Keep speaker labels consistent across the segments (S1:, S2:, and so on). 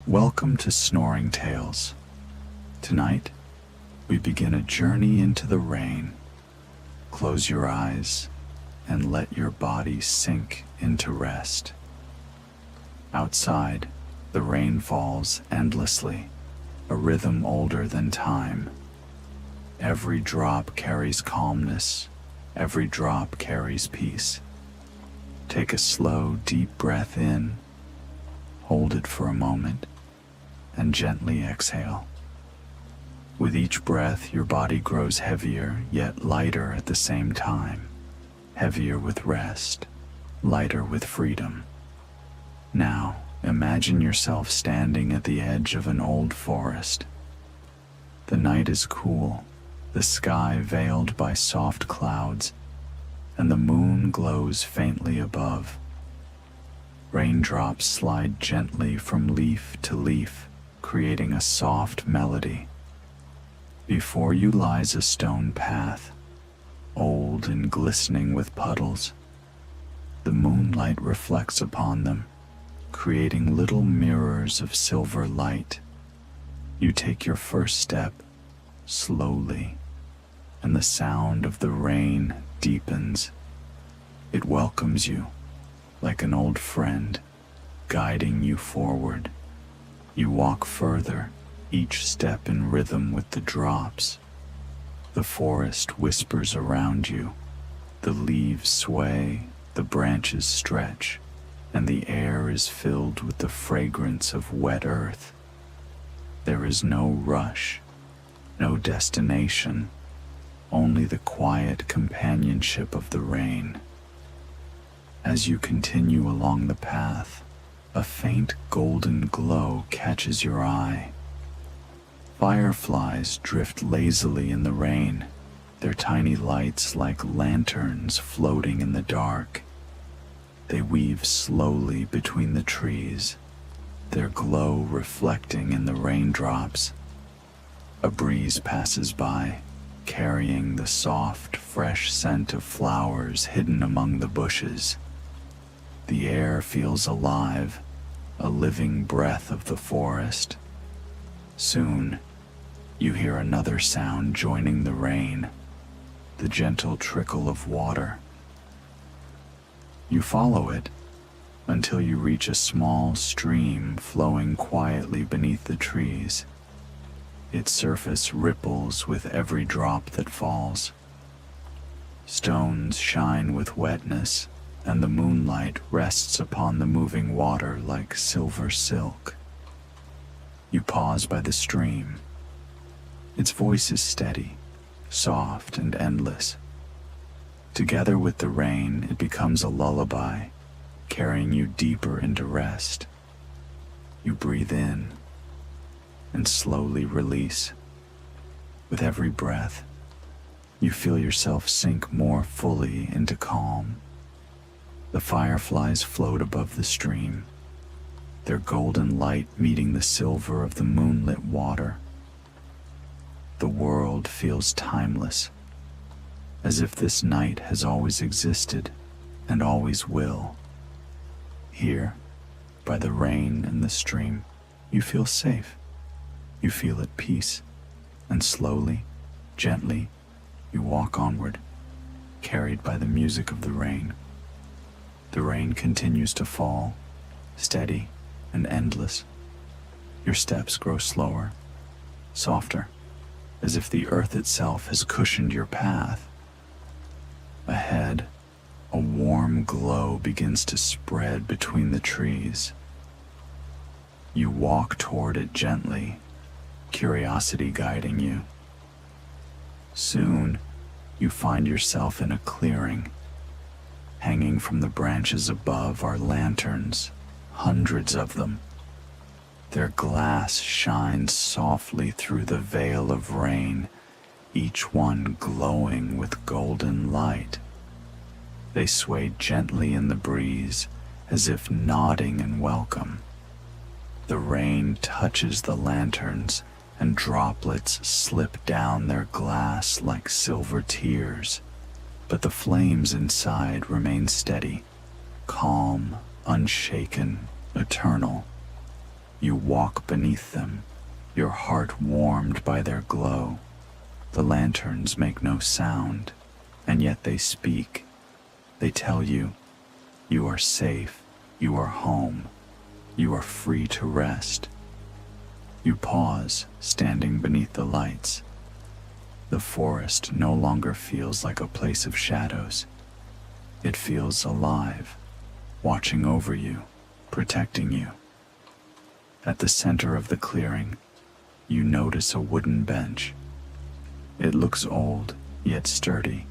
S1: Welcome to Snoring Tales. Tonight, we begin a journey into the rain. Close your eyes and let your body sink into rest. Outside, the rain falls endlessly, a rhythm older than time. Every drop carries calmness, every drop carries peace. Take a slow, deep breath in, hold it for a moment, and gently exhale. With each breath, your body grows heavier, yet lighter at the same time. Heavier with rest, lighter with freedom. Now, imagine yourself standing at the edge of an old forest. The night is cool, the sky veiled by soft clouds, and the moon glows faintly above. Raindrops slide gently from leaf to leaf, creating a soft melody. Before you lies a stone path, old and glistening with puddles. The moonlight reflects upon them, creating little mirrors of silver light. You take your first step, slowly, and the sound of the rain deepens. It welcomes you, like an old friend, guiding you forward. You walk further, each step in rhythm with the drops. The forest whispers around you. The leaves sway, the branches stretch, and the air is filled with the fragrance of wet earth. There is no rush, no destination, only the quiet companionship of the rain. As you continue along the path, a faint golden glow catches your eye. Fireflies drift lazily in the rain, their tiny lights like lanterns floating in the dark. They weave slowly between the trees, their glow reflecting in the raindrops. A breeze passes by, carrying the soft, fresh scent of flowers hidden among the bushes. The air feels alive, a living breath of the forest. Soon, you hear another sound joining the rain, the gentle trickle of water. You follow it until you reach a small stream flowing quietly beneath the trees. Its surface ripples with every drop that falls. Stones shine with wetness, and the moonlight rests upon the moving water like silver silk. You pause by the stream. Its voice is steady, soft and endless. Together with the rain, it becomes a lullaby, carrying you deeper into rest. You breathe in and slowly release. With every breath, you feel yourself sink more fully into calm. The fireflies float above the stream, their golden light meeting the silver of the moonlit water. The world feels timeless, as if this night has always existed and always will. Here, by the rain and the stream, you feel safe. You feel at peace, and slowly, gently, you walk onward, carried by the music of the rain. The rain continues to fall, steady and endless. Your steps grow slower, softer, as if the earth itself has cushioned your path. Ahead, a warm glow begins to spread between the trees. You walk toward it gently, curiosity guiding you. Soon, you find yourself in a clearing. Hanging from the branches above are lanterns, hundreds of them. Their glass shines softly through the veil of rain, each one glowing with golden light. They sway gently in the breeze, as if nodding in welcome. The rain touches the lanterns, and droplets slip down their glass like silver tears. But the flames inside remain steady, calm, unshaken, eternal. You walk beneath them, your heart warmed by their glow. The lanterns make no sound, and yet they speak. They tell you, you are safe, you are home, you are free to rest. You pause, standing beneath the lights. The forest no longer feels like a place of shadows. It feels alive, watching over you, protecting you. At the center of the clearing, you notice a wooden bench. It looks old, yet sturdy,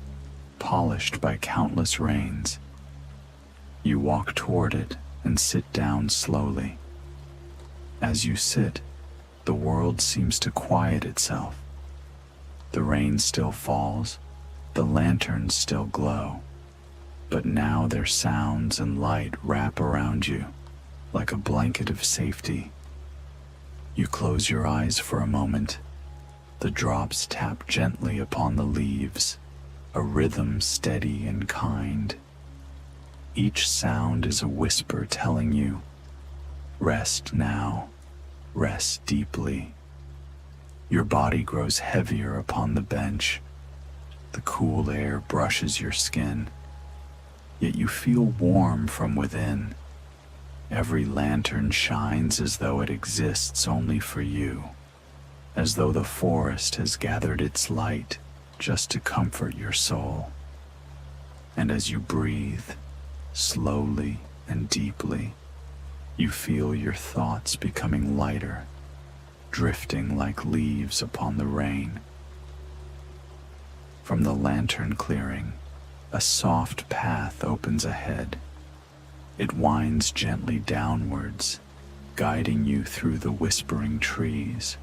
S1: polished by countless rains. You walk toward it and sit down slowly. As you sit, the world seems to quiet itself. The rain still falls, the lanterns still glow, but now their sounds and light wrap around you like a blanket of safety. You close your eyes for a moment. The drops tap gently upon the leaves, a rhythm steady and kind. Each sound is a whisper telling you, rest now, rest deeply. Your body grows heavier upon the bench. The cool air brushes your skin, yet you feel warm from within. Every lantern shines as though it exists only for you, as though the forest has gathered its light just to comfort your soul. And as you breathe, slowly and deeply, you feel your thoughts becoming lighter, drifting like leaves upon the rain. From the lantern clearing, a soft path opens ahead. It winds gently downwards, guiding you through the whispering trees.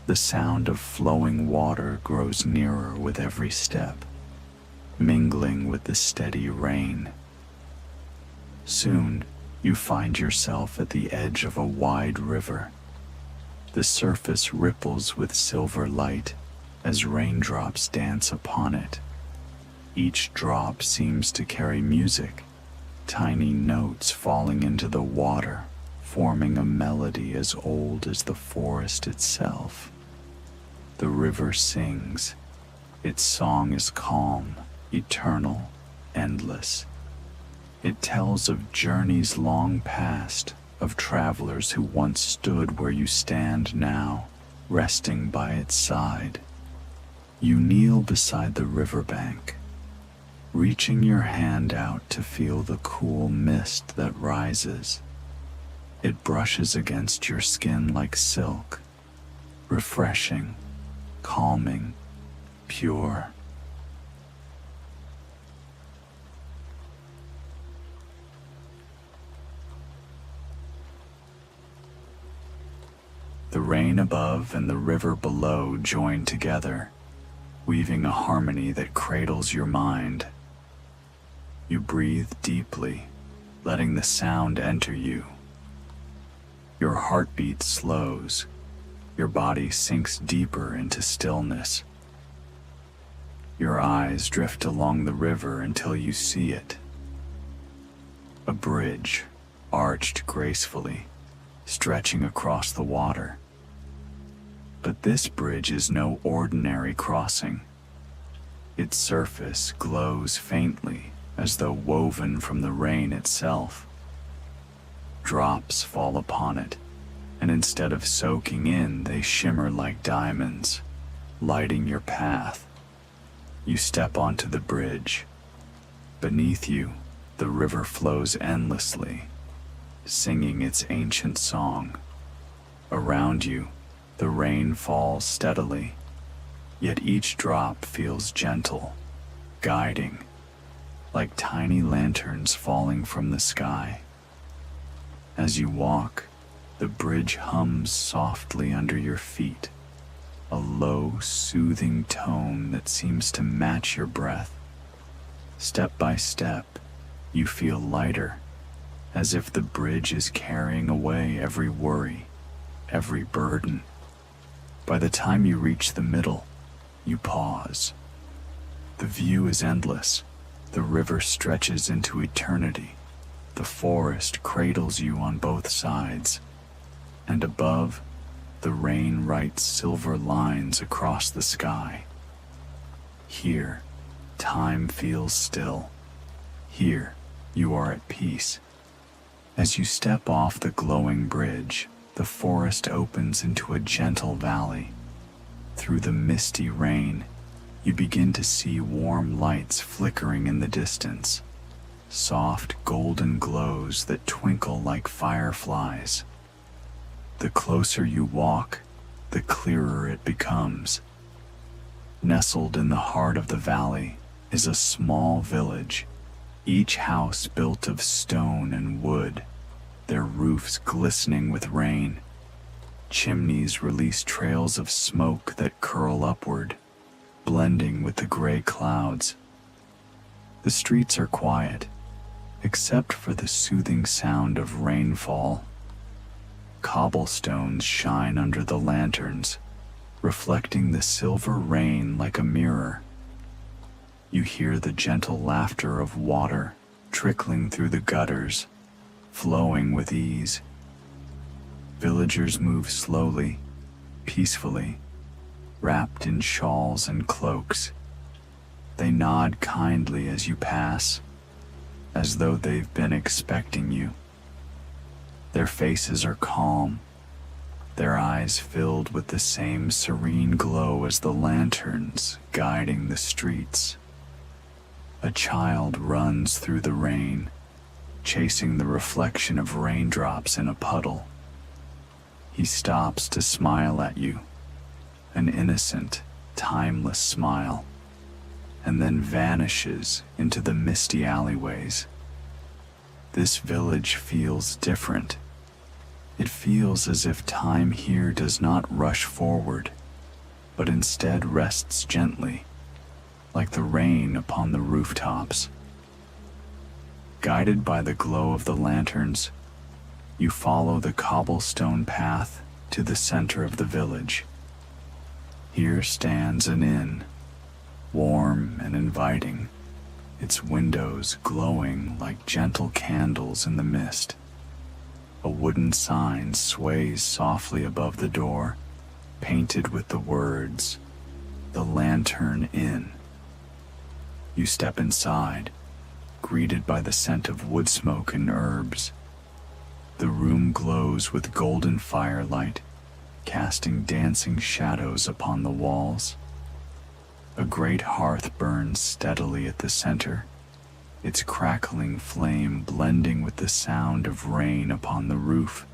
S1: The sound of flowing water grows nearer with every step, mingling with the steady rain. Soon, you find yourself at the edge of a wide river. The surface ripples with silver light as raindrops dance upon it. Each drop seems to carry music, tiny notes falling into the water, forming a melody as old as the forest itself. The river sings. Its song is calm, eternal, endless. It tells of journeys long past, of travelers who once stood where you stand now, resting by its side. You kneel beside the riverbank, reaching your hand out to feel the cool mist that rises. It brushes against your skin like silk, refreshing, calming, pure. The rain above and the river below join together, weaving a harmony that cradles your mind. You breathe deeply, letting the sound enter you. Your heartbeat slows. Your body sinks deeper into stillness. Your eyes drift along the river until you see it. A bridge, arched gracefully, stretching across the water. But this bridge is no ordinary crossing. Its surface glows faintly, as though woven from the rain itself. Drops fall upon it, and instead of soaking in, they shimmer like diamonds, lighting your path. You step onto the bridge. Beneath you, the river flows endlessly, singing its ancient song. Around you, the rain falls steadily, yet each drop feels gentle, guiding, like tiny lanterns falling from the sky. As you walk, the bridge hums softly under your feet, a low, soothing tone that seems to match your breath. Step by step, you feel lighter, as if the bridge is carrying away every worry, every burden. By the time you reach the middle, you pause. The view is endless. The river stretches into eternity. The forest cradles you on both sides. and above, the rain writes silver lines across the sky. Here, time feels still. Here, you are at peace. As you step off the glowing bridge, the forest opens into a gentle valley. Through the misty rain, you begin to see warm lights flickering in the distance, soft golden glows that twinkle like fireflies. The closer you walk, the clearer it becomes. Nestled in the heart of the valley is a small village, each house built of stone and wood, their roofs glistening with rain. Chimneys release trails of smoke that curl upward, blending with the gray clouds. The streets are quiet, except for the soothing sound of rainfall. Cobblestones shine under the lanterns, reflecting the silver rain like a mirror. You hear the gentle laughter of water trickling through the gutters, flowing with ease. Villagers move slowly, peacefully, wrapped in shawls and cloaks. They nod kindly as you pass, as though they've been expecting you. Their faces are calm, their eyes filled with the same serene glow as the lanterns guiding the streets. A child runs through the rain, chasing the reflection of raindrops in a puddle. He stops to smile at you, an innocent, timeless smile, and then vanishes into the misty alleyways. This village feels different. It feels as if time here does not rush forward, but instead rests gently, like the rain upon the rooftops. Guided by the glow of the lanterns, you follow the cobblestone path to the center of the village. Here stands an inn, warm and inviting, its windows glowing like gentle candles in the mist. A wooden sign sways softly above the door, painted with the words, "The Lantern Inn." You step inside, greeted by the scent of wood smoke and herbs. The room glows with golden firelight, casting dancing shadows upon the walls. A great hearth burns steadily at the center, its crackling flame blending with the sound of rain upon the roof.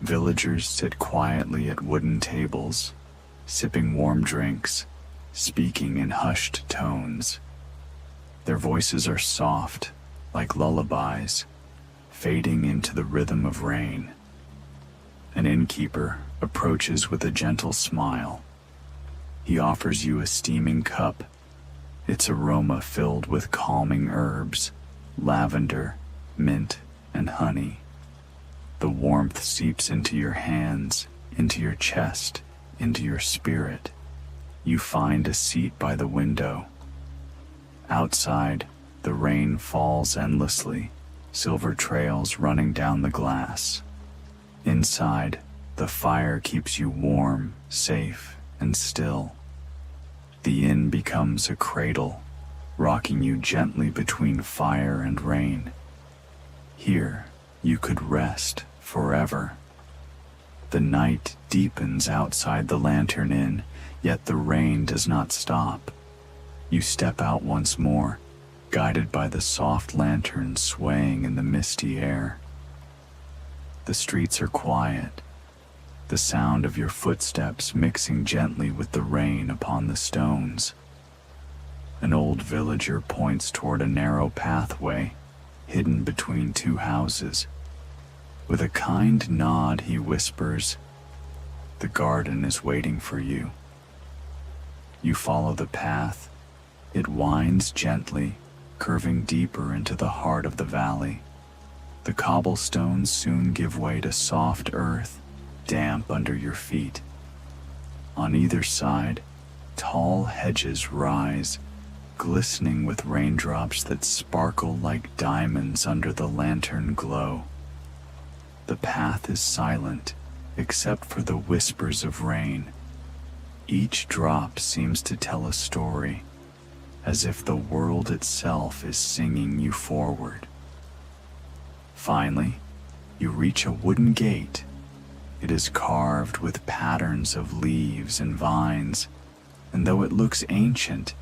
S1: Villagers sit quietly at wooden tables, sipping warm drinks, speaking in hushed tones. Their voices are soft, like lullabies, fading into the rhythm of rain. An innkeeper approaches with a gentle smile. He offers you a steaming cup, its aroma filled with calming herbs, lavender, mint, and honey. The warmth seeps into your hands, into your chest, into your spirit. You find a seat by the window. Outside, the rain falls endlessly, silver trails running down the glass. Inside, the fire keeps you warm, safe, and still. The inn becomes a cradle, rocking you gently between fire and rain. Here, you could rest forever. The night deepens outside the Lantern Inn, yet the rain does not stop. You step out once more, guided by the soft lanterns swaying in the misty air. The streets are quiet, the sound of your footsteps mixing gently with the rain upon the stones. An old villager points toward a narrow pathway, hidden between two houses. With a kind nod, he whispers, "The garden is waiting for you." You follow the path. It winds gently, curving deeper into the heart of the valley. The cobblestones soon give way to soft earth, damp under your feet. On either side, tall hedges rise, glistening with raindrops that sparkle like diamonds under the lantern glow. The path is silent, except for the whispers of rain. Each drop seems to tell a story, as if the world itself is singing you forward. Finally, you reach a wooden gate. It is carved with patterns of leaves and vines, and though it looks ancient,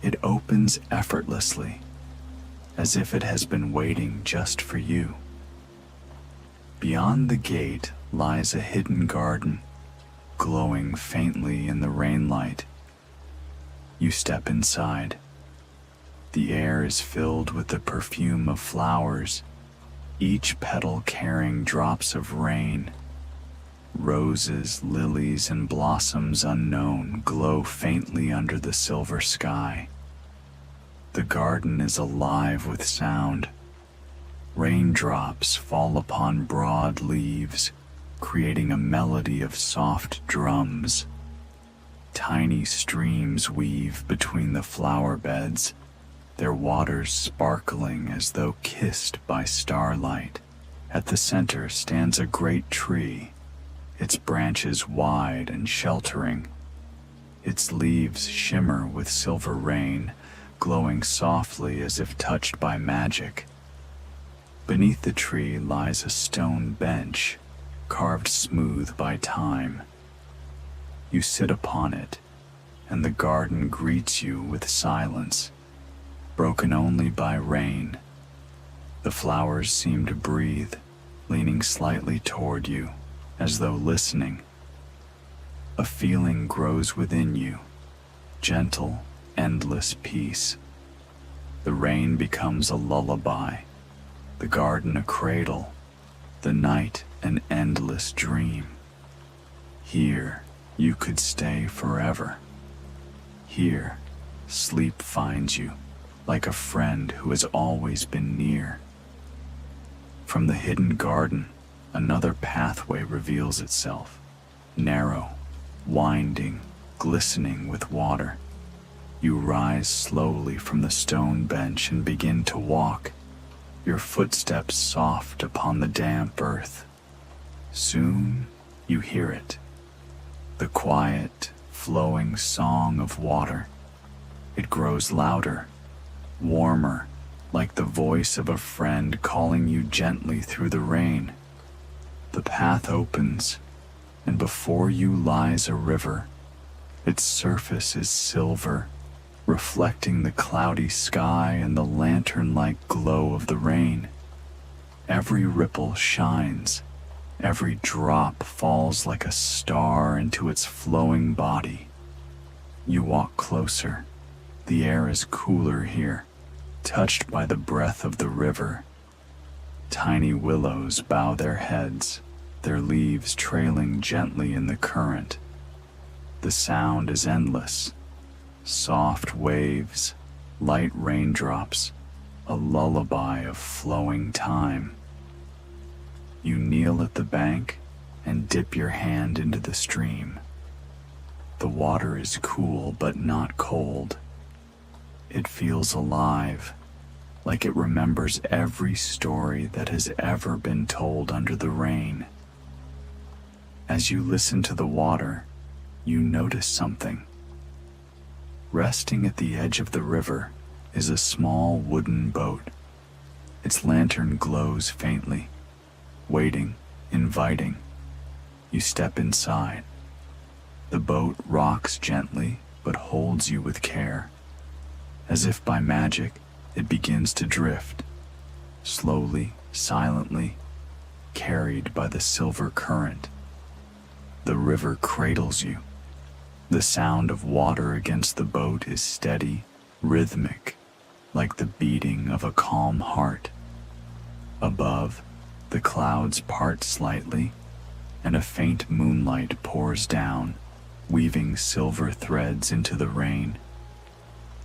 S1: it opens effortlessly, as if it has been waiting just for you. Beyond the gate lies a hidden garden, glowing faintly in the rainlight. You step inside. The air is filled with the perfume of flowers, each petal carrying drops of rain. Roses, lilies, and blossoms unknown glow faintly under the silver sky. The garden is alive with sound. Raindrops fall upon broad leaves, creating a melody of soft drums. Tiny streams weave between the flower beds, their waters sparkling as though kissed by starlight. At the center stands a great tree, its branches wide and sheltering. Its leaves shimmer with silver rain, glowing softly as if touched by magic. Beneath the tree lies a stone bench, carved smooth by time. You sit upon it, and the garden greets you with silence, broken only by rain. The flowers seem to breathe, leaning slightly toward you, as though listening. A feeling grows within you, gentle, endless peace. The rain becomes a lullaby, the garden a cradle, the night an endless dream. Here you could stay forever. Here sleep finds you, like a friend who has always been near. From the hidden garden, another pathway reveals itself, narrow, winding, glistening with water. You rise slowly from the stone bench and begin to walk, your footsteps soft upon the damp earth. Soon you hear it, the quiet, flowing song of water. It grows louder, warmer, like the voice of a friend calling you gently through the rain. The path opens, and before you lies a river. Its surface is silver, reflecting the cloudy sky and the lantern-like glow of the rain. Every ripple shines, every drop falls like a star into its flowing body. You walk closer. The air is cooler here, touched by the breath of the river. Tiny willows bow their heads, their leaves trailing gently in the current. The sound is endless. Soft waves, light raindrops, a lullaby of flowing time. You kneel at the bank and dip your hand into the stream. The water is cool but not cold. It feels alive, like it remembers every story that has ever been told under the rain. As you listen to the water, you notice something. Resting at the edge of the river is a small wooden boat. Its lantern glows faintly, waiting, inviting. You step inside. The boat rocks gently but holds you with care. As if by magic, it begins to drift, slowly, silently, carried by the silver current. The river cradles you. The sound of water against the boat is steady, rhythmic, like the beating of a calm heart. Above, the clouds part slightly, and a faint moonlight pours down, weaving silver threads into the rain.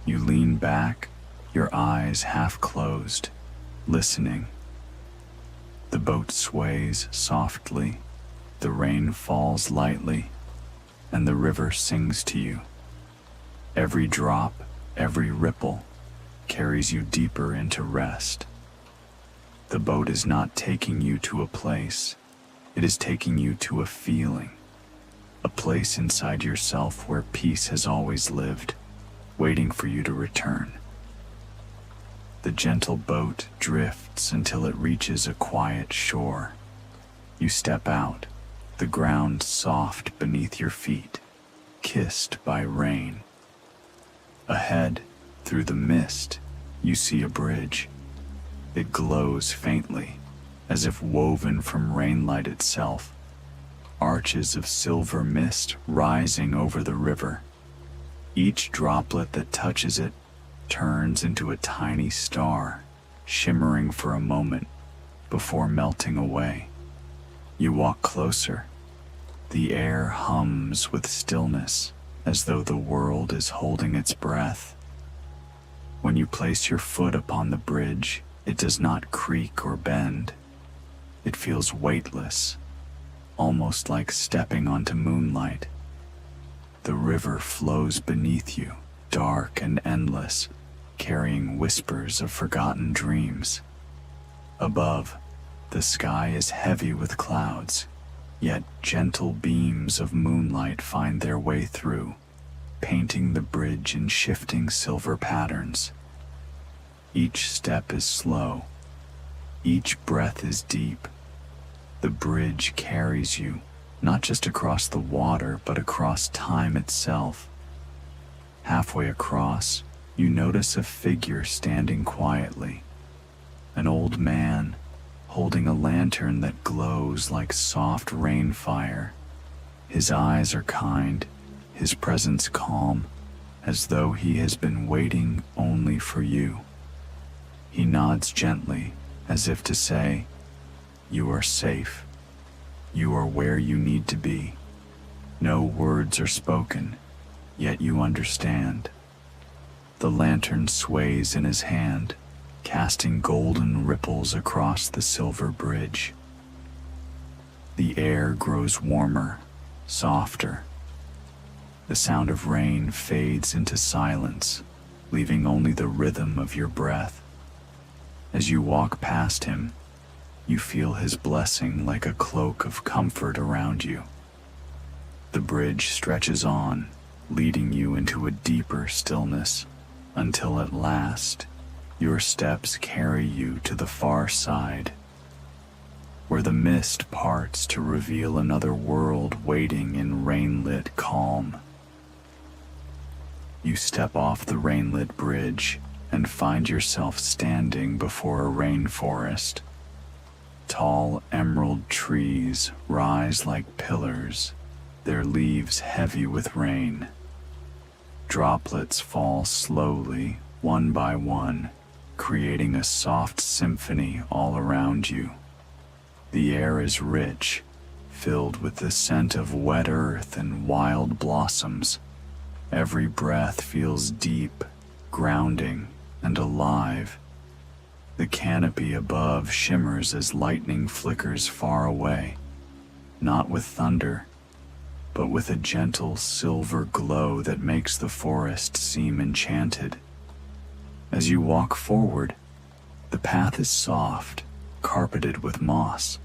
S1: You lean back, your eyes half closed, listening. The boat sways softly, the rain falls lightly, and the river sings to you. Every drop, every ripple, carries you deeper into rest. The boat is not taking you to a place, It is taking you to a feeling, a place inside yourself where peace has always lived, waiting for you to return. The gentle boat drifts until it reaches a quiet shore. You step out, the ground soft beneath your feet, kissed by rain. Ahead, through the mist, you see a bridge. It glows faintly, as if woven from rainlight itself, arches of silver mist rising over the river. Each droplet that touches it turns into a tiny star, shimmering for a moment before melting away. You walk closer. The air hums with stillness, as though the world is holding its breath. When you place your foot upon the bridge, it does not creak or bend. It feels weightless, almost like stepping onto moonlight. The river flows beneath you, dark and endless, carrying whispers of forgotten dreams. Above, the sky is heavy with clouds, yet gentle beams of moonlight find their way through, painting the bridge in shifting silver patterns. Each step is slow. Each breath is deep. The bridge carries you, not just across the water, but across time itself. Halfway across, you notice a figure standing quietly. An old man, holding a lantern that glows like soft rain fire. His eyes are kind, his presence calm, as though he has been waiting only for you. He nods gently, as if to say, "You are safe. You are where you need to be." No words are spoken, yet you understand. The lantern sways in his hand, casting golden ripples across the silver bridge. The air grows warmer, softer. The sound of rain fades into silence, leaving only the rhythm of your breath. As you walk past him, you feel his blessing like a cloak of comfort around you. The bridge stretches on, leading you into a deeper stillness, until at last, your steps carry you to the far side, where the mist parts to reveal another world waiting in rain-lit calm. You step off the rain-lit bridge and find yourself standing before a rainforest. Tall emerald trees rise like pillars, their leaves heavy with rain. Droplets fall slowly, one by one, creating a soft symphony all around you. The air is rich, filled with the scent of wet earth and wild blossoms. Every breath feels deep, grounding, and alive. The canopy above shimmers as lightning flickers far away, not with thunder, but with a gentle silver glow that makes the forest seem enchanted. As you walk forward, the path is soft, carpeted with moss.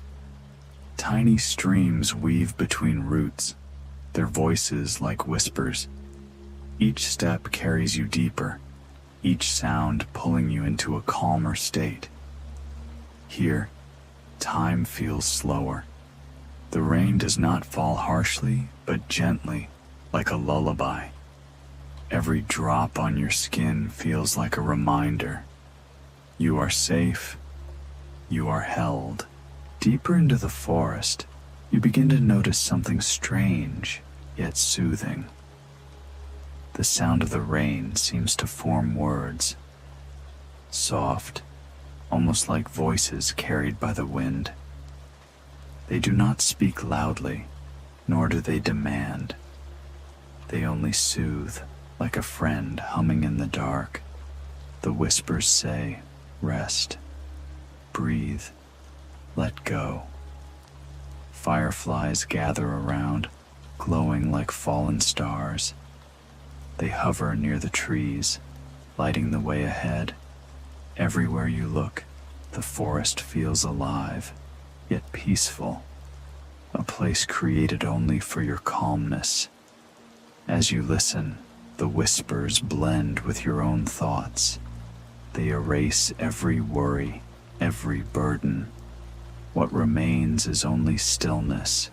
S1: Tiny streams weave between roots, their voices like whispers. Each step carries you deeper, each sound pulling you into a calmer state. Here, time feels slower. The rain does not fall harshly, but gently, like a lullaby. Every drop on your skin feels like a reminder. You are safe. You are held. Deeper into the forest, you begin to notice something strange, yet soothing. The sound of the rain seems to form words. Soft, almost like voices carried by the wind. They do not speak loudly, nor do they demand. They only soothe, like a friend humming in the dark. The whispers say, "Rest, breathe, let go." Fireflies gather around, glowing like fallen stars. They hover near the trees, lighting the way ahead. Everywhere you look, the forest feels alive, yet peaceful. a place created only for your calmness. As you listen, the whispers blend with your own thoughts. They erase every worry, every burden. What remains is only stillness.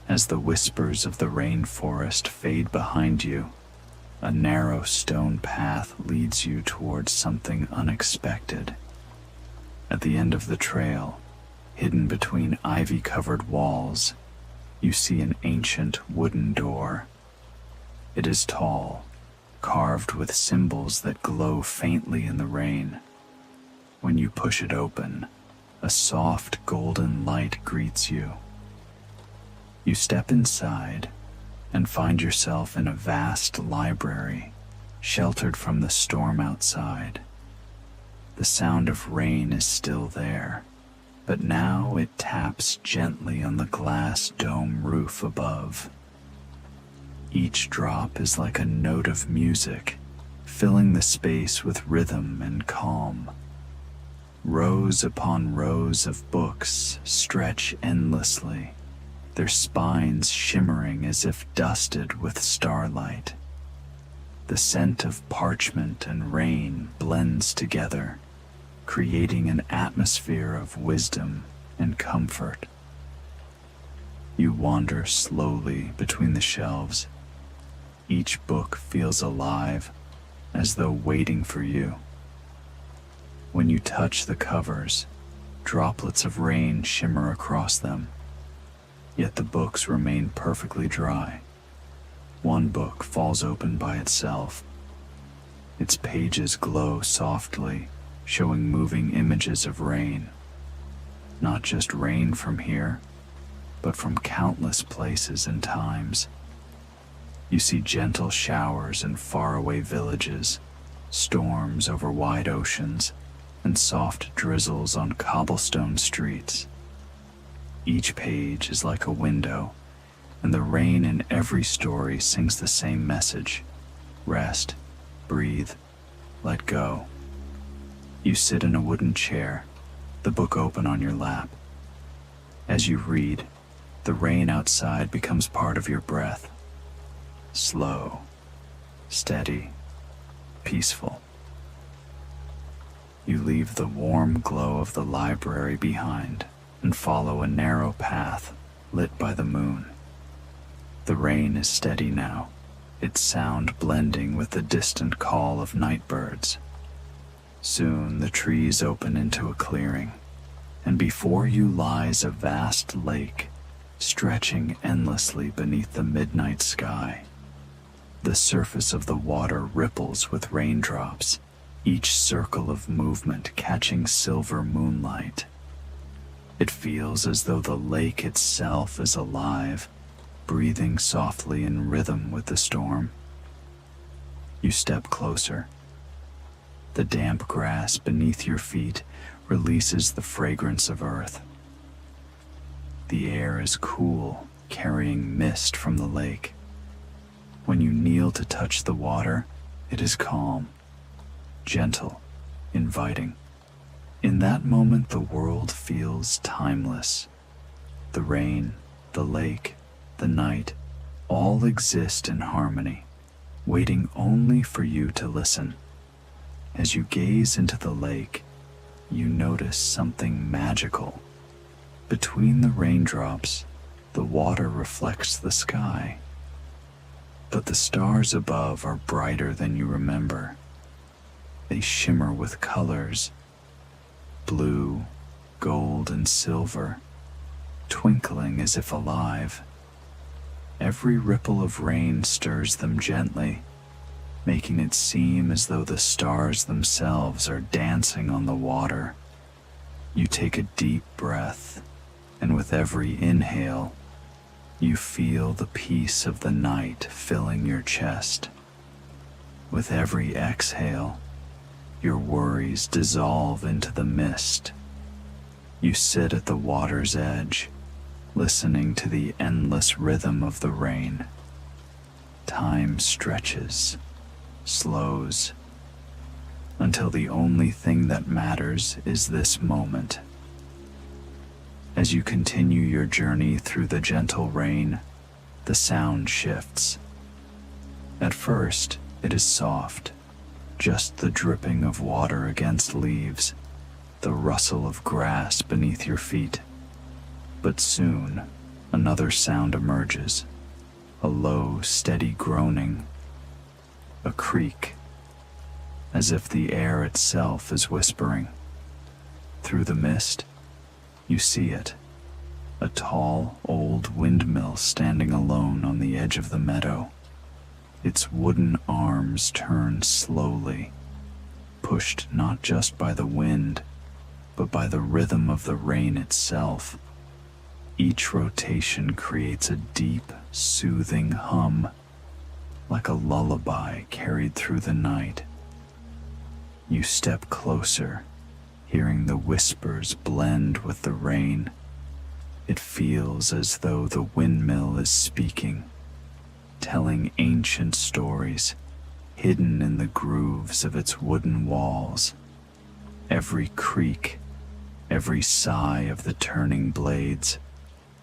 S1: As the whispers of the rainforest fade behind you, a narrow stone path leads you towards something unexpected. At the end of the trail, hidden between ivy-covered walls, you see an ancient wooden door. It is tall, carved with symbols that glow faintly in the rain. When you push it open, a soft golden light greets you. You step inside and find yourself in a vast library, sheltered from the storm outside. The sound of rain is still there, but now it taps gently on the glass dome roof above. Each drop is like a note of music, filling the space with rhythm and calm. Rows upon rows of books stretch endlessly, their spines shimmering as if dusted with starlight. The scent of parchment and rain blends together, creating an atmosphere of wisdom and comfort. You wander slowly between the shelves. Each book feels alive, as though waiting for you. When you touch the covers, droplets of rain shimmer across them, yet the books remain perfectly dry. One book falls open by itself. Its pages glow softly, showing moving images of rain. Not just rain from here, but from countless places and times. You see gentle showers in faraway villages, storms over wide oceans, and soft drizzles on cobblestone streets. Each page is like a window, and the rain in every story sings the same message: rest, breathe, let go. You sit in a wooden chair, the book open on your lap. As you read, the rain outside becomes part of your breath. Slow, steady, peaceful. You leave the warm glow of the library behind and follow a narrow path lit by the moon. The rain is steady now, its sound blending with the distant call of night birds. Soon the trees open into a clearing, and before you lies a vast lake, stretching endlessly beneath the midnight sky. The surface of the water ripples with raindrops, each circle of movement catching silver moonlight. It feels as though the lake itself is alive, breathing softly in rhythm with the storm. You step closer. The damp grass beneath your feet releases the fragrance of earth. The air is cool, carrying mist from the lake. When you kneel to touch the water, it is calm, gentle, inviting. In that moment, the world feels timeless. The rain, the lake, the night, all exist in harmony, waiting only for you to listen. As you gaze into the lake, you notice something magical. Between the raindrops, the water reflects the sky. But the stars above are brighter than you remember. They shimmer with colors, blue, gold, and silver, twinkling as if alive. Every ripple of rain stirs them gently, making it seem as though the stars themselves are dancing on the water. You take a deep breath, and with every inhale, you feel the peace of the night filling your chest. With every exhale, your worries dissolve into the mist. You sit at the water's edge, listening to the endless rhythm of the rain. Time stretches, slows, until the only thing that matters is this moment. As you continue your journey through the gentle rain, the sound shifts. At first, it is soft, just the dripping of water against leaves, the rustle of grass beneath your feet. But soon, another sound emerges, a low, steady groaning, a creak, as if the air itself is whispering. Through the mist, you see it, a tall, old windmill standing alone on the edge of the meadow. Its wooden arms turn slowly, pushed not just by the wind, but by the rhythm of the rain itself. Each rotation creates a deep, soothing hum, like a lullaby carried through the night. You step closer, hearing the whispers blend with the rain. It feels as though the windmill is speaking, telling ancient stories hidden in the grooves of its wooden walls. Every creak, every sigh of the turning blades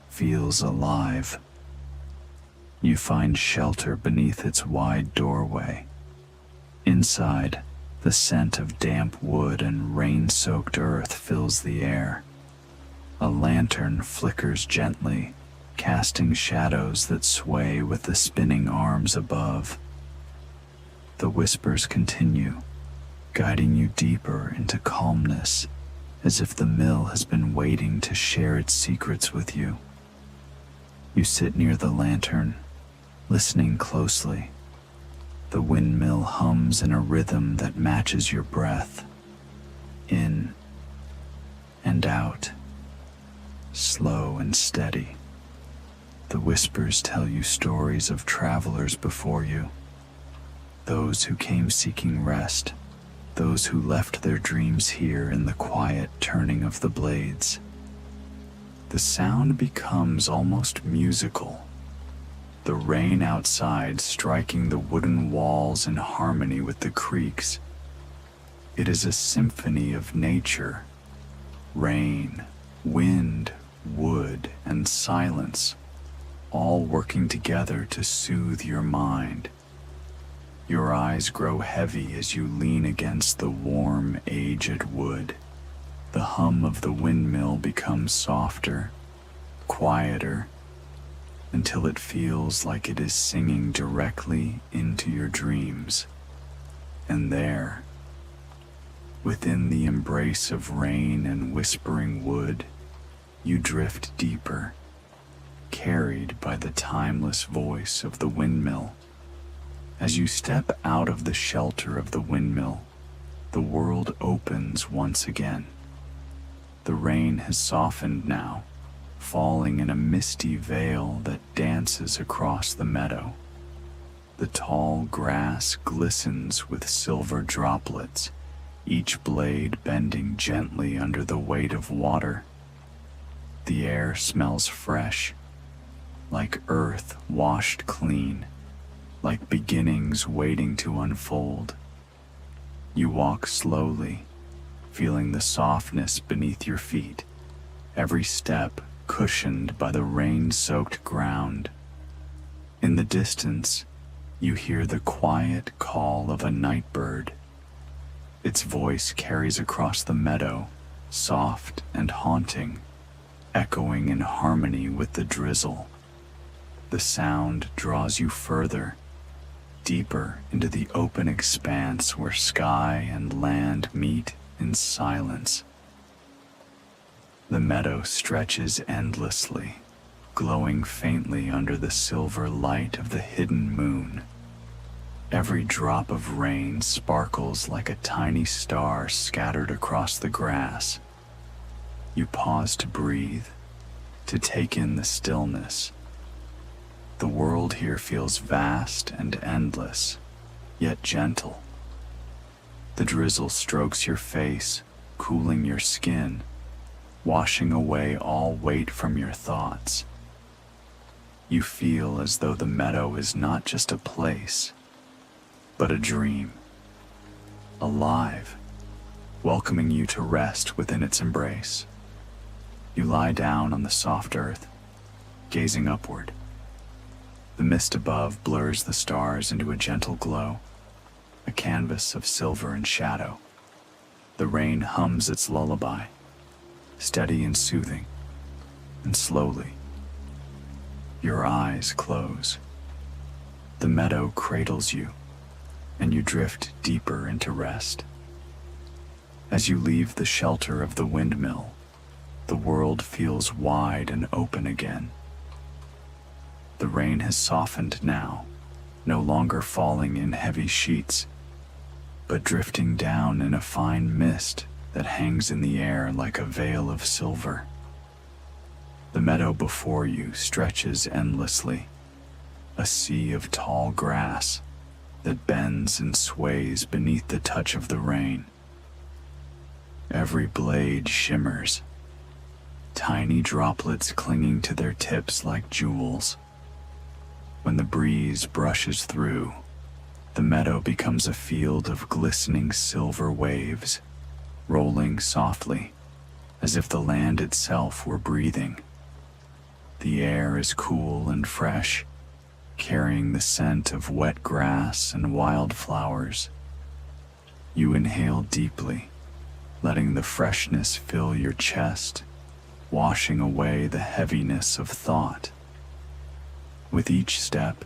S1: feels alive. You find shelter beneath its wide doorway. Inside, the scent of damp wood and rain-soaked earth fills the air. A lantern flickers gently, casting shadows that sway with the spinning arms above. The whispers continue, guiding you deeper into calmness, as if the mill has been waiting to share its secrets with you. You sit near the lantern, listening closely. The windmill hums in a rhythm that matches your breath, in and out, slow and steady. The whispers tell you stories of travelers before you, those who came seeking rest, those who left their dreams here in the quiet turning of the blades. The sound becomes almost musical, the rain outside striking the wooden walls in harmony with the creaks. It is a symphony of nature, rain, wind, wood, and silence, all working together to soothe your mind. Your eyes grow heavy as you lean against the warm, aged wood. The hum of the windmill becomes softer, quieter, until it feels like it is singing directly into your dreams. And there, within the embrace of rain and whispering wood, you drift deeper, carried by the timeless voice of the windmill. As you step out of the shelter of the windmill, the world opens once again. The rain has softened now, falling in a misty veil that dances across the meadow. The tall grass glistens with silver droplets, each blade bending gently under the weight of water. The air smells fresh, like earth washed clean, like beginnings waiting to unfold. You walk slowly, feeling the softness beneath your feet, every step cushioned by the rain-soaked ground. In the distance, you hear the quiet call of a night bird. Its voice carries across the meadow, soft and haunting, echoing in harmony with the drizzle. The sound draws you further, deeper into the open expanse where sky and land meet in silence. The meadow stretches endlessly, glowing faintly under the silver light of the hidden moon. Every drop of rain sparkles like a tiny star scattered across the grass. You pause to breathe, to take in the stillness. The world here feels vast and endless, yet gentle. The drizzle strokes your face, cooling your skin, washing away all weight from your thoughts. You feel as though the meadow is not just a place, but a dream, alive, welcoming you to rest within its embrace. You lie down on the soft earth, gazing upward. The mist above blurs the stars into a gentle glow, a canvas of silver and shadow. The rain hums its lullaby, steady and soothing, and slowly, your eyes close. The meadow cradles you, and you drift deeper into rest. As you leave the shelter of the windmill, the world feels wide and open again. The rain has softened now, no longer falling in heavy sheets, but drifting down in a fine mist that hangs in the air like a veil of silver. The meadow before you stretches endlessly, a sea of tall grass that bends and sways beneath the touch of the rain. Every blade shimmers, tiny droplets clinging to their tips like jewels. When the breeze brushes through, the meadow becomes a field of glistening silver waves, rolling softly, as if the land itself were breathing. The air is cool and fresh, carrying the scent of wet grass and wildflowers. You inhale deeply, letting the freshness fill your chest, washing away the heaviness of thought. With each step,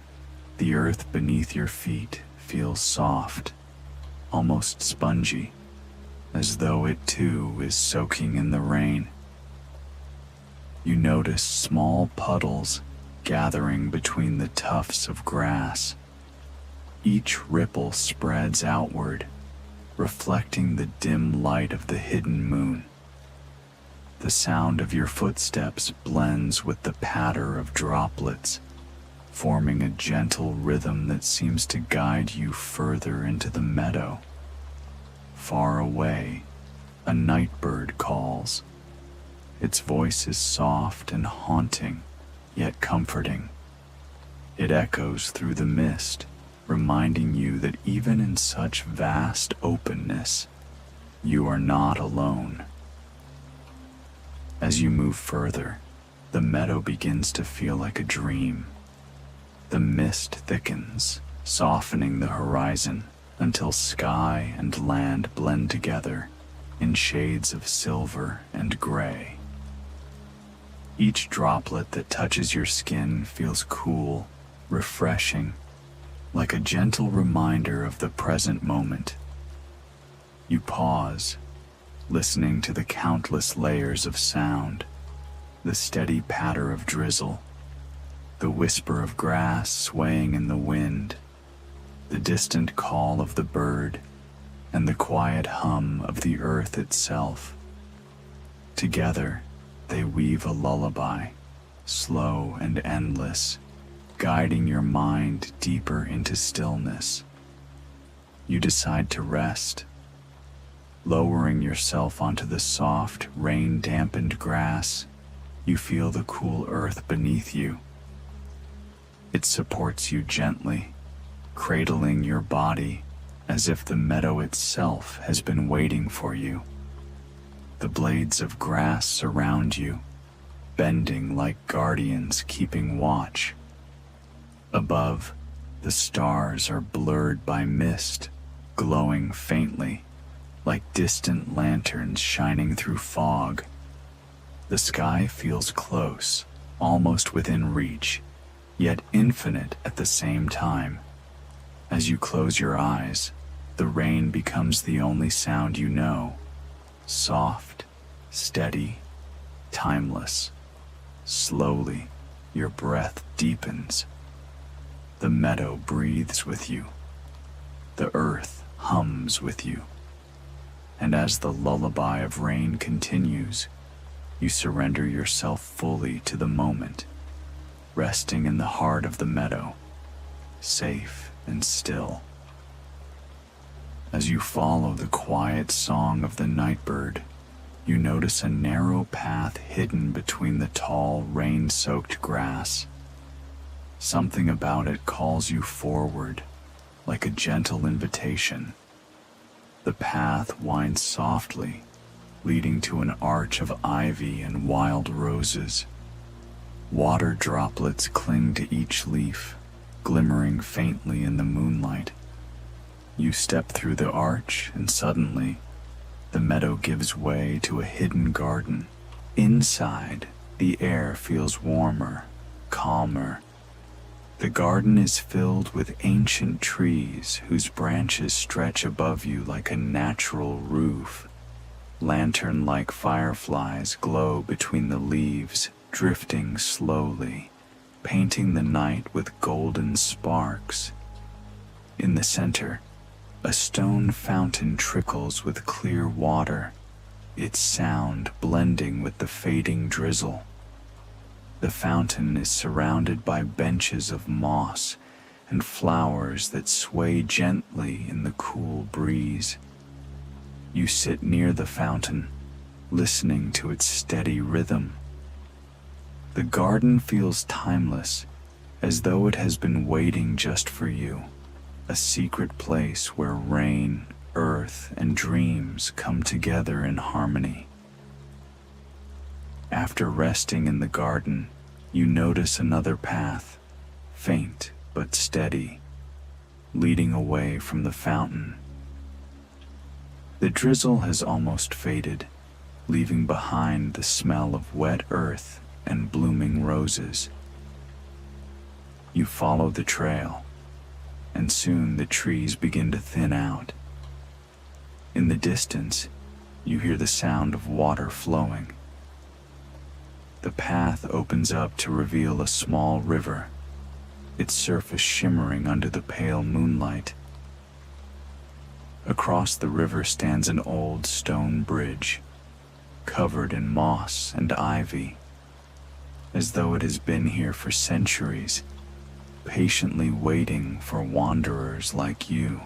S1: the earth beneath your feet feels soft, almost spongy, as though it too is soaking in the rain. You notice small puddles gathering between the tufts of grass. Each ripple spreads outward, reflecting the dim light of the hidden moon. The sound of your footsteps blends with the patter of droplets, forming a gentle rhythm that seems to guide you further into the meadow. Far away, a nightbird calls. Its voice is soft and haunting, yet comforting. It echoes through the mist, reminding you that even in such vast openness, you are not alone. As you move further, the meadow begins to feel like a dream. The mist thickens, softening the horizon until sky and land blend together in shades of silver and gray. Each droplet that touches your skin feels cool, refreshing, like a gentle reminder of the present moment. You pause, listening to the countless layers of sound, the steady patter of drizzle, the whisper of grass swaying in the wind, the distant call of the bird, and the quiet hum of the earth itself. Together, they weave a lullaby, slow and endless, guiding your mind deeper into stillness. You decide to rest, lowering yourself onto the soft, rain-dampened grass. You feel the cool earth beneath you. It supports you gently, cradling your body as if the meadow itself has been waiting for you. The blades of grass surround you, bending like guardians keeping watch. Above, the stars are blurred by mist, glowing faintly, like distant lanterns shining through fog. The sky feels close, almost within reach, yet infinite at the same time. As you close your eyes, the rain becomes the only sound you know. Soft, steady, timeless. Slowly, your breath deepens. The meadow breathes with you. The earth hums with you. And as the lullaby of rain continues, you surrender yourself fully to the moment, resting in the heart of the meadow, safe and still. As you follow the quiet song of the nightbird, you notice a narrow path hidden between the tall, rain-soaked grass. Something about it calls you forward, like a gentle invitation. The path winds softly, leading to an arch of ivy and wild roses. Water droplets cling to each leaf, glimmering faintly in the moonlight. You step through the arch, and suddenly, the meadow gives way to a hidden garden. Inside, the air feels warmer, calmer. The garden is filled with ancient trees whose branches stretch above you like a natural roof. Lantern-like fireflies glow between the leaves, drifting slowly, painting the night with golden sparks. In the center, a stone fountain trickles with clear water, its sound blending with the fading drizzle. The fountain is surrounded by benches of moss and flowers that sway gently in the cool breeze. You sit near the fountain, listening to its steady rhythm. The garden feels timeless, as though it has been waiting just for you, a secret place where rain, earth, and dreams come together in harmony. After resting in the garden, you notice another path, faint but steady, leading away from the fountain. The drizzle has almost faded, leaving behind the smell of wet earth and blooming roses. You follow the trail, and soon the trees begin to thin out. In the distance, you hear the sound of water flowing. The path opens up to reveal a small river, its surface shimmering under the pale moonlight. Across the river stands an old stone bridge, covered in moss and ivy, as though it has been here for centuries, patiently waiting for wanderers like you.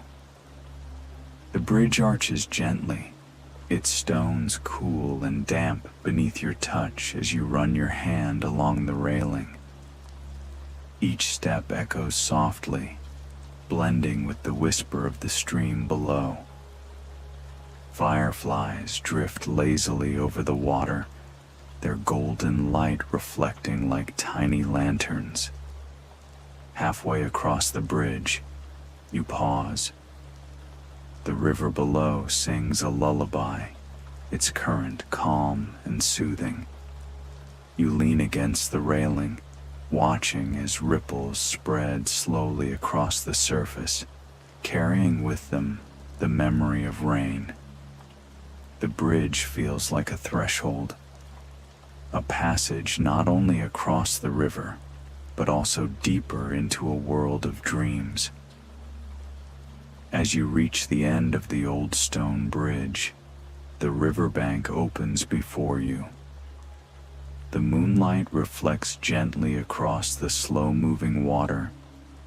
S1: The bridge arches gently, its stones cool and damp beneath your touch as you run your hand along the railing. Each step echoes softly, blending with the whisper of the stream below. Fireflies drift lazily over the water, their golden light reflecting like tiny lanterns. Halfway across the bridge, you pause. The river below sings a lullaby, its current calm and soothing. You lean against the railing, watching as ripples spread slowly across the surface, carrying with them the memory of rain. The bridge feels like a threshold, a passage not only across the river, but also deeper into a world of dreams. As you reach the end of the old stone bridge, the riverbank opens before you. The moonlight reflects gently across the slow-moving water,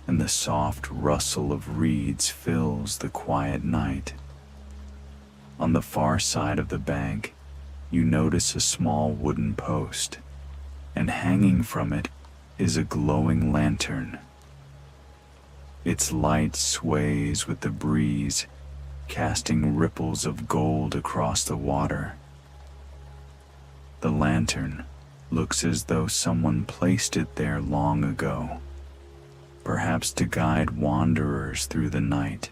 S1: and the soft rustle of reeds fills the quiet night. On the far side of the bank, you notice a small wooden post, and hanging from it is a glowing lantern. Its light sways with the breeze, casting ripples of gold across the water. The lantern looks as though someone placed it there long ago, perhaps to guide wanderers through the night.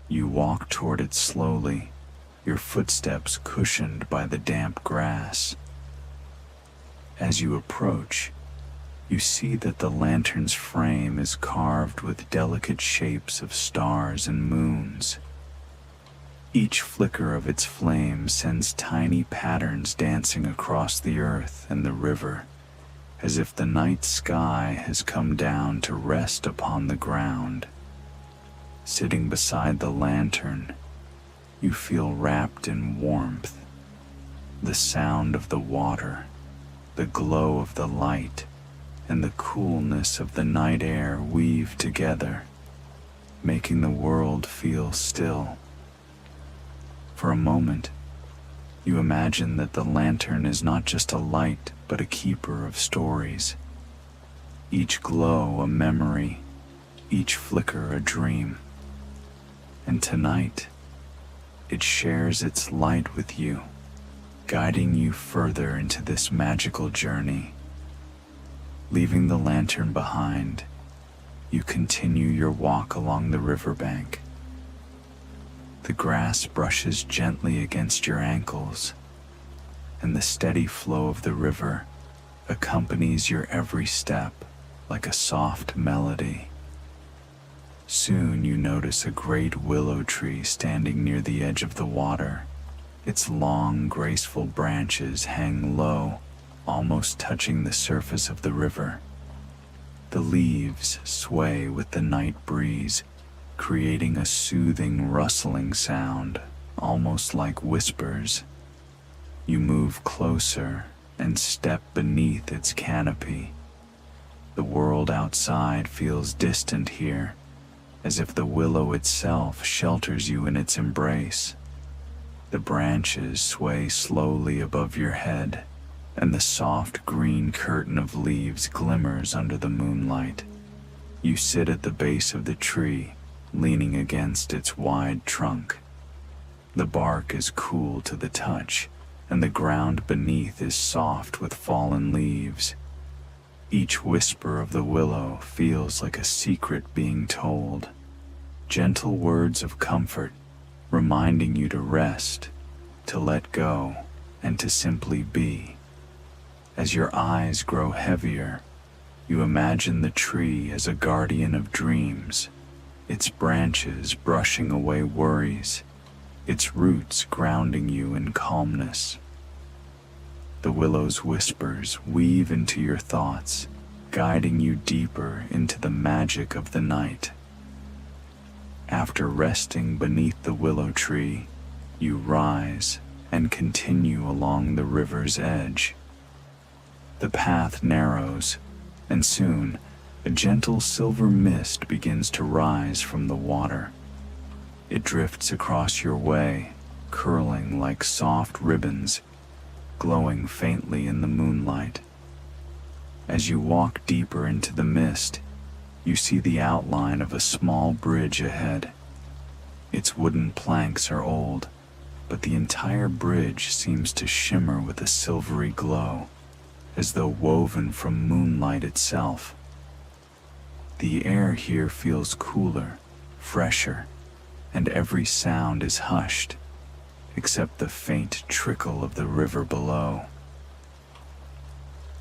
S1: You walk toward it slowly, your footsteps cushioned by the damp grass. As you approach, you see that the lantern's frame is carved with delicate shapes of stars and moons. Each flicker of its flame sends tiny patterns dancing across the earth and the river, as if the night sky has come down to rest upon the ground. Sitting beside the lantern, you feel wrapped in warmth. The sound of the water, the glow of the light, and the coolness of the night air weave together, making the world feel still. For a moment, you imagine that the lantern is not just a light, but a keeper of stories. Each glow a memory, each flicker a dream. And tonight, it shares its light with you, guiding you further into this magical journey. Leaving the lantern behind, you continue your walk along the riverbank. The grass brushes gently against your ankles, and the steady flow of the river accompanies your every step like a soft melody. Soon you notice a great willow tree standing near the edge of the water. Its long, graceful branches hang low, almost touching the surface of the river. The leaves sway with the night breeze, creating a soothing, rustling sound, almost like whispers. You move closer and step beneath its canopy. The world outside feels distant here, as if the willow itself shelters you in its embrace. The branches sway slowly above your head, and the soft green curtain of leaves glimmers under the moonlight. You sit at the base of the tree, leaning against its wide trunk. The bark is cool to the touch, and the ground beneath is soft with fallen leaves. Each whisper of the willow feels like a secret being told, gentle words of comfort, reminding you to rest, to let go, and to simply be. As your eyes grow heavier, you imagine the tree as a guardian of dreams, its branches brushing away worries, its roots grounding you in calmness. The willow's whispers weave into your thoughts, guiding you deeper into the magic of the night. After resting beneath the willow tree, you rise and continue along the river's edge. The path narrows, and soon a gentle silver mist begins to rise from the water. It drifts across your way, curling like soft ribbons, glowing faintly in the moonlight. As you walk deeper into the mist, you see the outline of a small bridge ahead. Its wooden planks are old, but the entire bridge seems to shimmer with a silvery glow, as though woven from moonlight itself. The air here feels cooler, fresher, and every sound is hushed, except the faint trickle of the river below.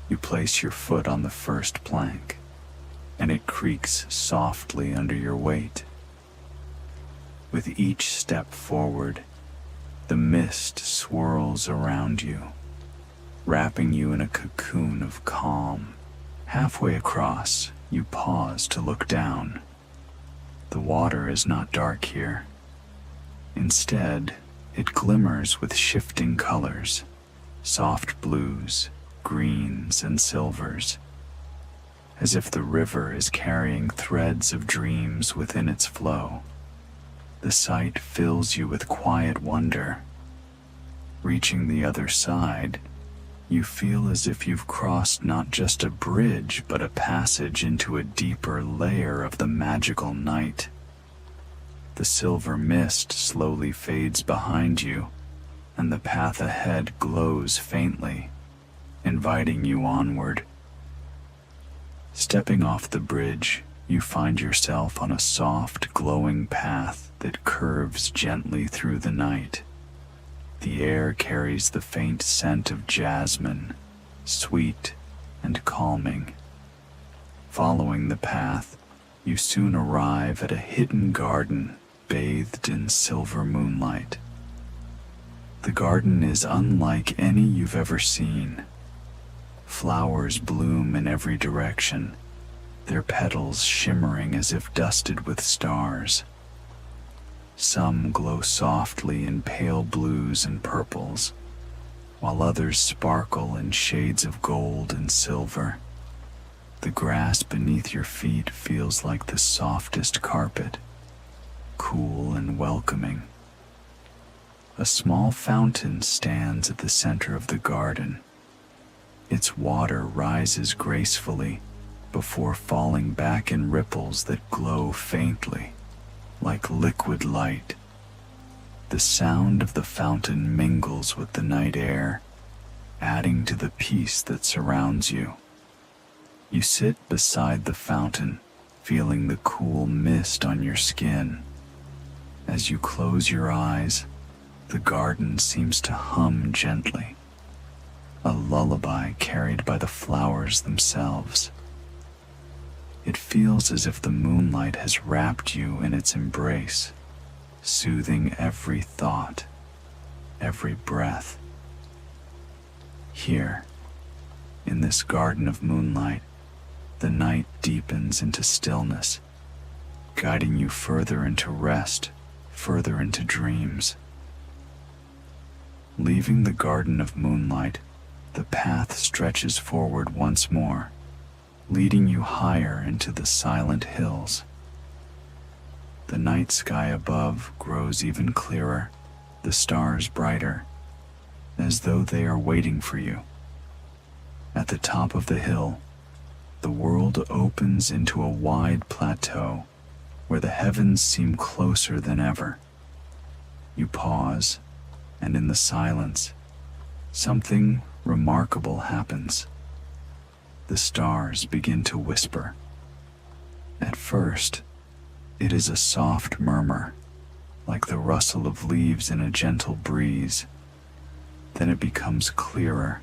S1: You place your foot on the first plank, and it creaks softly under your weight. With each step forward, the mist swirls around you, wrapping you in a cocoon of calm. Halfway across, you pause to look down. The water is not dark here. Instead, it glimmers with shifting colors, soft blues, greens, and silvers, as if the river is carrying threads of dreams within its flow. The sight fills you with quiet wonder. Reaching the other side, you feel as if you've crossed not just a bridge, but a passage into a deeper layer of the magical night. The silver mist slowly fades behind you, and the path ahead glows faintly, inviting you onward. Stepping off the bridge, you find yourself on a soft, glowing path that curves gently through the night. The air carries the faint scent of jasmine, sweet and calming. Following the path, you soon arrive at a hidden garden bathed in silver moonlight. The garden is unlike any you've ever seen. Flowers bloom in every direction, their petals shimmering as if dusted with stars. Some glow softly in pale blues and purples, while others sparkle in shades of gold and silver. The grass beneath your feet feels like the softest carpet, cool and welcoming. A small fountain stands at the center of the garden. Its water rises gracefully before falling back in ripples that glow faintly, like liquid light. The sound of the fountain mingles with the night air, adding to the peace that surrounds you. You sit beside the fountain, feeling the cool mist on your skin. As you close your eyes, the garden seems to hum gently, a lullaby carried by the flowers themselves. It feels as if the moonlight has wrapped you in its embrace, soothing every thought, every breath. Here, in this garden of moonlight, the night deepens into stillness, guiding you further into rest, further into dreams. Leaving the garden of moonlight, the path stretches forward once more, leading you higher into the silent hills. The night sky above grows even clearer, the stars brighter, as though they are waiting for you. At the top of the hill, the world opens into a wide plateau where the heavens seem closer than ever. You pause, and in the silence, something remarkable happens. The stars begin to whisper. At first, it is a soft murmur, like the rustle of leaves in a gentle breeze. Then it becomes clearer,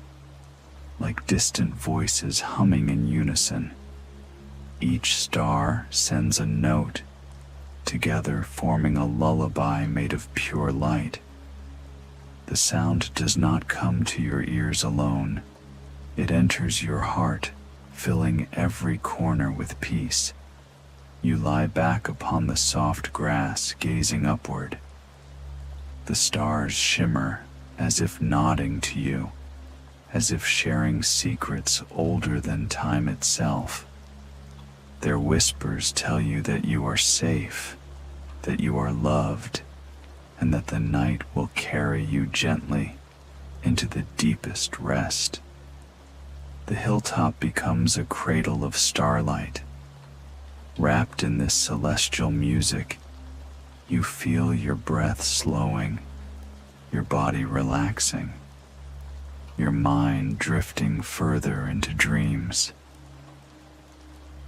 S1: like distant voices humming in unison. Each star sends a note, together forming a lullaby made of pure light. The sound does not come to your ears alone. It enters your heart, filling every corner with peace. You lie back upon the soft grass, gazing upward. The stars shimmer as if nodding to you, as if sharing secrets older than time itself. Their whispers tell you that you are safe, that you are loved, and that the night will carry you gently into the deepest rest. The hilltop becomes a cradle of starlight. Wrapped in this celestial music, you feel your breath slowing, your body relaxing, your mind drifting further into dreams.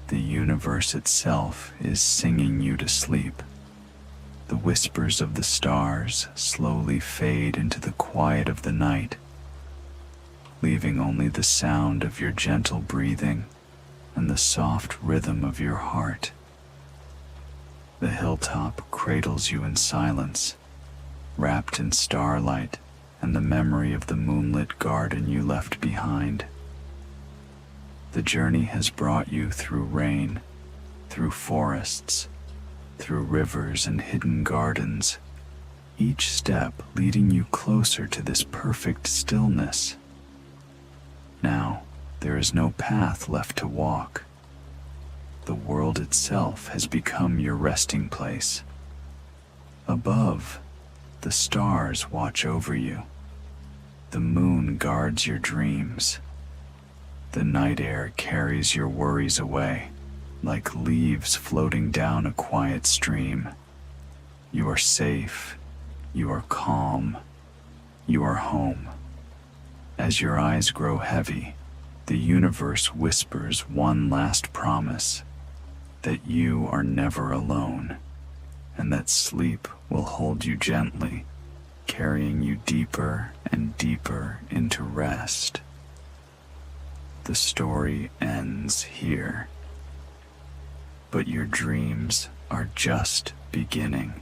S1: The universe itself is singing you to sleep. The whispers of the stars slowly fade into the quiet of the night, leaving only the sound of your gentle breathing and the soft rhythm of your heart. The hilltop cradles you in silence, wrapped in starlight and the memory of the moonlit garden you left behind. The journey has brought you through rain, through forests, through rivers and hidden gardens, each step leading you closer to this perfect stillness. Now, there is no path left to walk. The world itself has become your resting place. Above, the stars watch over you. The moon guards your dreams. The night air carries your worries away, like leaves floating down a quiet stream. You are safe. You are calm. You are home. As your eyes grow heavy, the universe whispers one last promise, that you are never alone, and that sleep will hold you gently, carrying you deeper and deeper into rest. The story ends here, but your dreams are just beginning.